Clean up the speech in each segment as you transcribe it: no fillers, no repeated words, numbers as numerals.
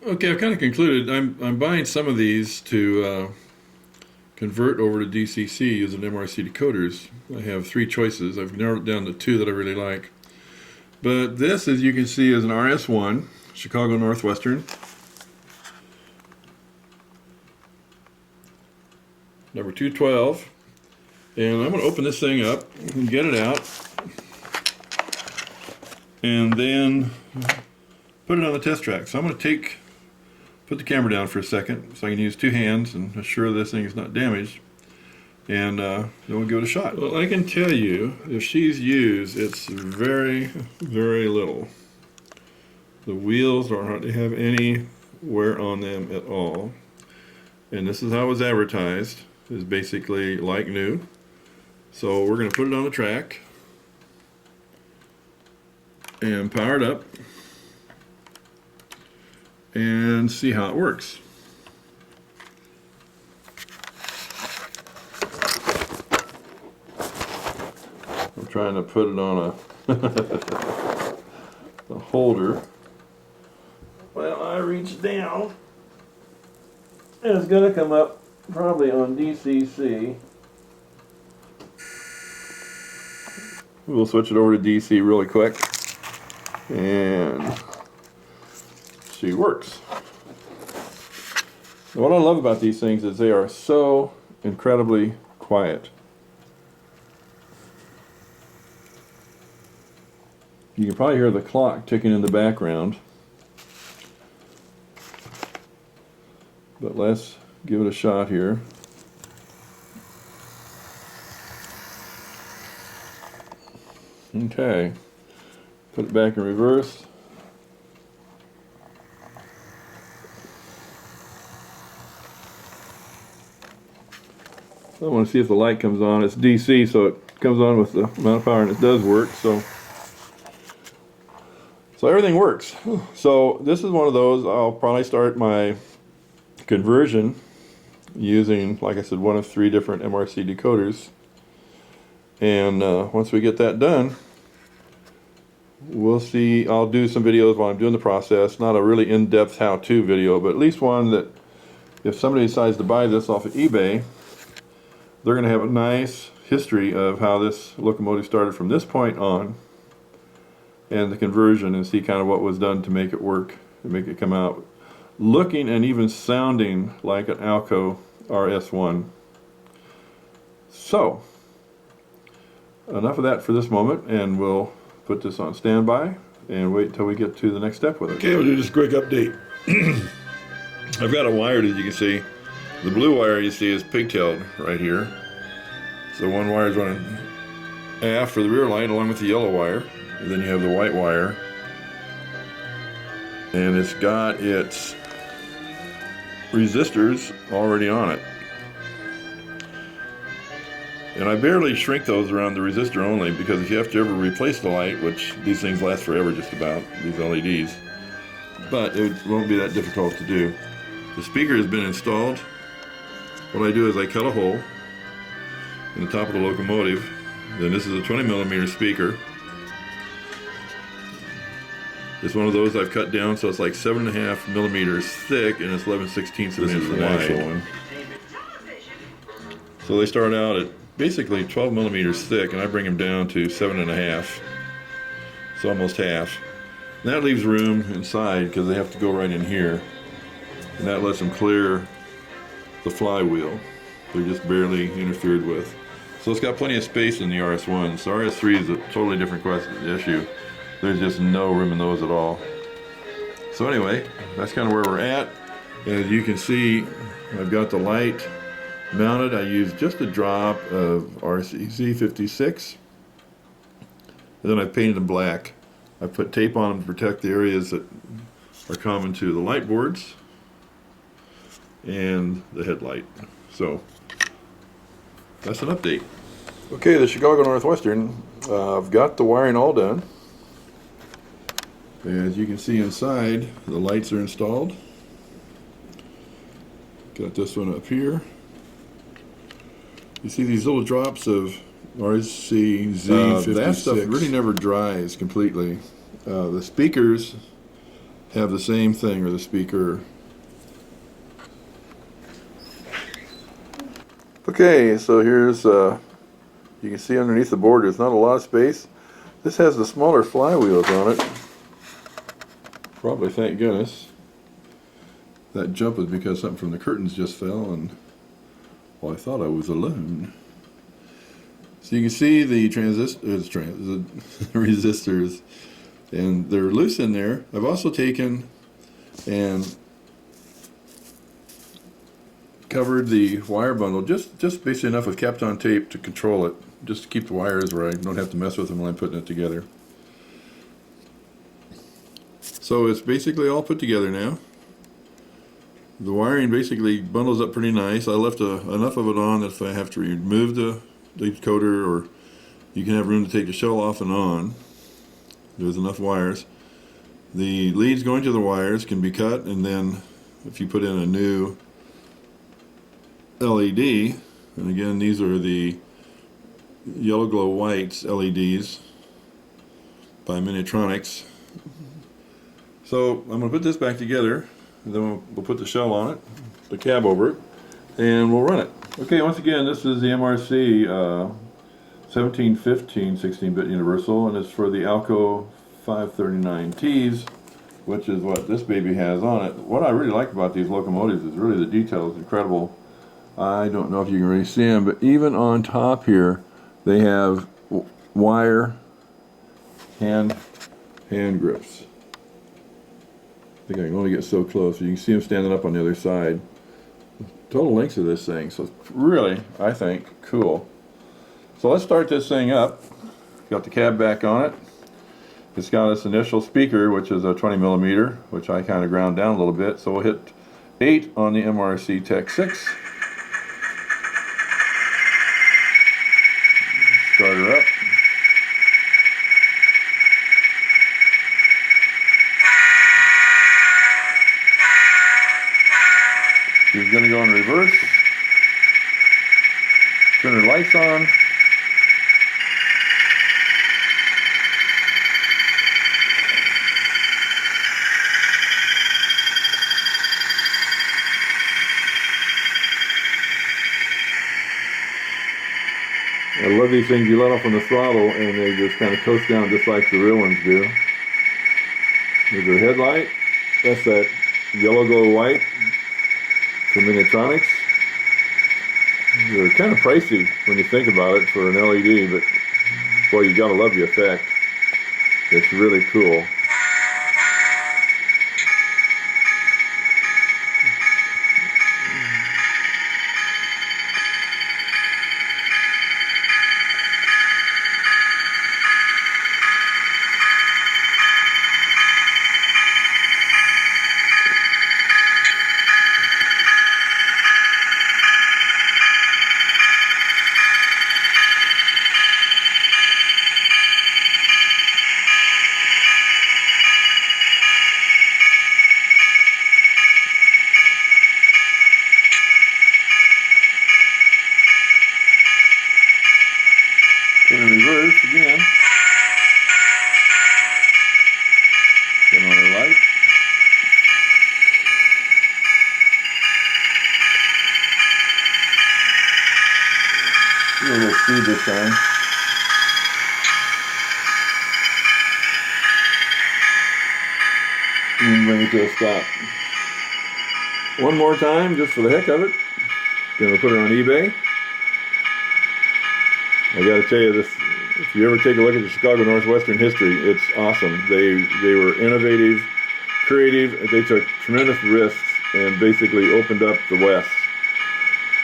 Okay, I've kind of concluded. I'm buying some of these to convert over to DCC using MRC decoders. I have three choices. I've narrowed it down to two that I really like. But this, as you can see, is an RS1, Chicago Northwestern. Number 212. And I'm going to open this thing up and get it out. And then put it on the test track. So I'm going to put the camera down for a second so I can use two hands and assure this thing is not damaged. And then we'll give it a shot. Well, I can tell you, if she's used, it's very, very little. The wheels don't hardly have any wear on them at all. And this is how it was advertised. It's basically like new. So we're going to put it on the track and power it up and see how it works. I'm trying to put it on a holder. Well, I reach down and it's going to come up probably on DCC. We'll switch it over to DC really quick. And she works. Now, what I love about these things is they are so incredibly quiet. You can probably hear the clock ticking in the background. But let's give it a shot here. Okay. Put it back in reverse. I want to see if the light comes on. It's DC, so it comes on with the amount of power, and it does work. So everything works. So this is one of those. I'll probably start my conversion using, like I said, one of three different MRC decoders. And once we get that done, we'll see. I'll do some videos while I'm doing the process. Not a really in-depth how-to video, but at least one that if somebody decides to buy this off of eBay, they're going to have a nice history of how this locomotive started from this point on and the conversion, and see kind of what was done to make it work, to make it come out looking and even sounding like an Alco RS1. So, enough of that for this moment, and we'll put this on standby and wait until we get to the next step with it. Okay, we'll do just a quick update. I've got it wired, as you can see. The blue wire you see is pigtailed right here. So one wire is running aft for the rear light along with the yellow wire. And then you have the white wire. And it's got its resistors already on it. And I barely shrink those around the resistor only, because if you have to ever replace the light, which these things last forever just about, these LEDs, but it won't be that difficult to do. The speaker has been installed. What I do is I cut a hole in the top of the locomotive. Then this is a 20mm speaker. It's one of those I've cut down so it's like 7.5mm thick, and it's 11/16 of an inch wide. So they start out at basically 12mm thick, and I bring them down to 7.5. So almost half. And that leaves room inside because they have to go right in here. And that lets them clear the flywheel. They're just barely interfered with. So it's got plenty of space in the RS1. So RS3 is a totally different issue. There's just no room in those at all. So anyway, that's kind of where we're at. As you can see, I've got the light mounted. I used just a drop of RCZ56. And then I painted them black. I put tape on them to protect the areas that are common to the light boards and the headlight. So that's an update. Okay, the Chicago Northwestern, I've got the wiring all done. As you can see inside, the lights are installed. Got this one up here. You see these little drops of RCZ56. That stuff really never dries completely. The speakers have the same thing, or the speaker. Okay, so here's, you can see underneath the board there's not a lot of space. This has the smaller flywheels on it. Probably, thank goodness. That jump was because something from the curtains just fell, and well, I thought I was alone. So you can see the resistors, and they're loose in there. I've also taken and covered the wire bundle, just basically enough with Kapton tape to control it, just to keep the wires where I don't have to mess with them when I'm putting it together. So it's basically all put together now. The wiring basically bundles up pretty nice. I left enough of it on that if I have to remove the decoder, or you can have room to take the shell off and on. There's enough wires. The leads going to the wires can be cut, and then if you put in a new LED, and again these are the yellow glow whites LEDs by Minitronics. So I'm going to put this back together, and then we'll put the shell on it, the cab over it, and we'll run it. Okay, once again, this is the MRC 1715 16-bit universal, and it's for the Alco 539Ts, which is what this baby has on it. What I really like about these locomotives is really the detail is incredible. I don't know if you can really see them, but even on top here, they have wire hand grips. I think I can only get so close. You can see them standing up on the other side. Total length of this thing, so it's really, I think, cool. So let's start this thing up. Got the cab back on it. It's got this initial speaker, which is a 20mm, which I kind of ground down a little bit. So we'll hit 8 on the MRC Tech 6. Start her up. She's going to go in reverse. Turn her lights on. I love these things. You let off on the throttle and they just kind of coast down just like the real ones do. There's her headlight. That's that yellow glow white from Minitronics. They're kind of pricey when you think about it for an LED, but boy, you gotta love the effect. It's really cool. Turn in reverse again. Turn on our light. Do a little speed this time. And bring it to a stop. One more time, just for the heck of it. Gonna put her on eBay. I got to tell you this, if you ever take a look at the Chicago Northwestern history, it's awesome. They were innovative, creative, they took tremendous risks and basically opened up the West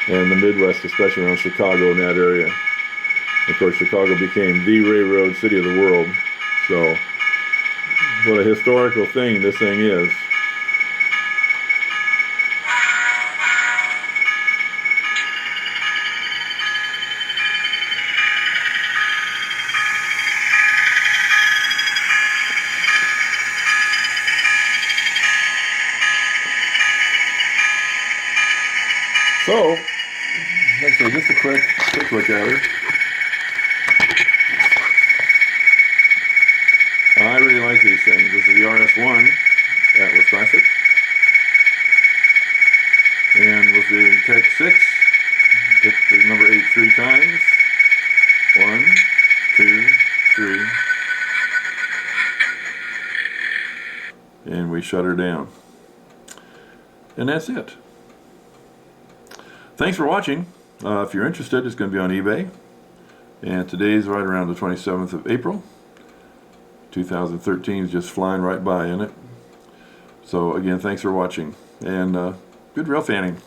and the Midwest, especially around Chicago in that area. Of course, Chicago became the railroad city of the world. So, what a historical thing this thing is. So, actually, just a quick look at her. I really like these things. This is the RS1. Atlas Classic. And we'll do take 6. Hit the number 8 3 times. 1, 2, 3. And we shut her down. And that's it. Thanks for watching. If you're interested, it's going to be on eBay. And today's right around the 27th of April. 2013 is just flying right by, isn't it? So again, thanks for watching. And good rail fanning.